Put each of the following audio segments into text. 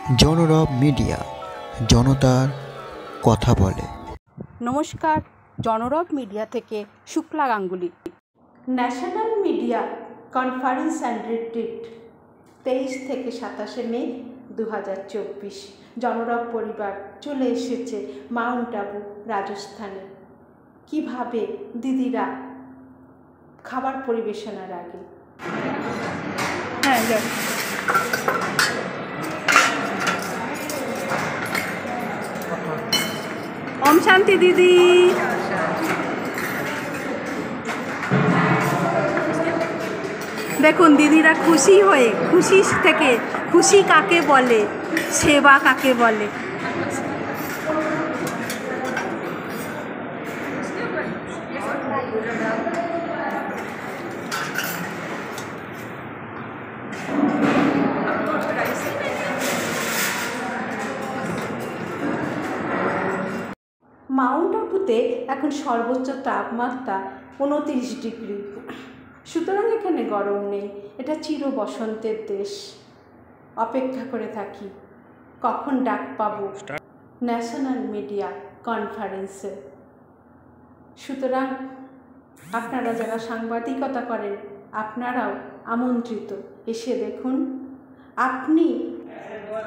জনরব media, জনতার কথা বলে। নমস্কার, জনরব মিডিয়া থেকে Shukla Ganguly. National media conference and retreat 23 থেকে 27 মে 2024। জনরব পরিবার চলে এসেছে মাউন্ট আবু, রাজস্থানে। কিভাবে দিদিরা খাবার পরিবেশনার আগে ওম শান্তি দিদি। দেখুন দিদিরা খুশি হয়ে, খুশি থেকে, খুশি কাকে বলে, সেবা কাকে বলে। মাউন্ট আবুতে এখন সর্বোচ্চ তাপমাত্রা 29 ডিগ্রি, সুতরাং এখানে গরম নেই। এটা চির বসন্তের দেশ। অপেক্ষা করে থাকি কখন ডাক পাবো ন্যাশনাল মিডিয়া কনফারেন্সে। সুতরাং আপনারা যারা সাংবাদিকতা করেন, আপনারাও আমন্ত্রিত। এসে দেখুন, আপনি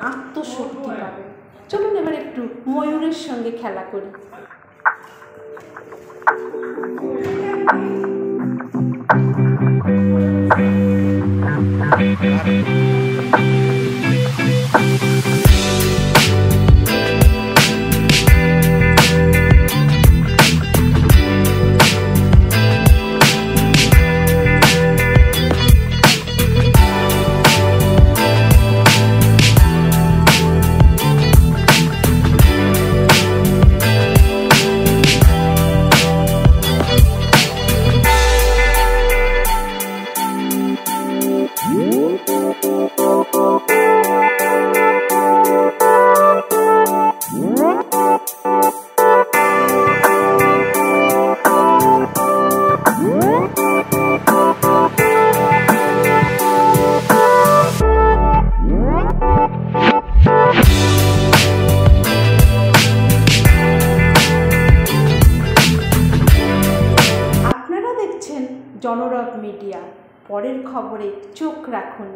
আত্মশক্তি পাবেন। চলুন এবার একটু ময়ূরের সঙ্গে খেলা করি। জনরব মিডিয়া, পরের খবরে চোখ রাখুন।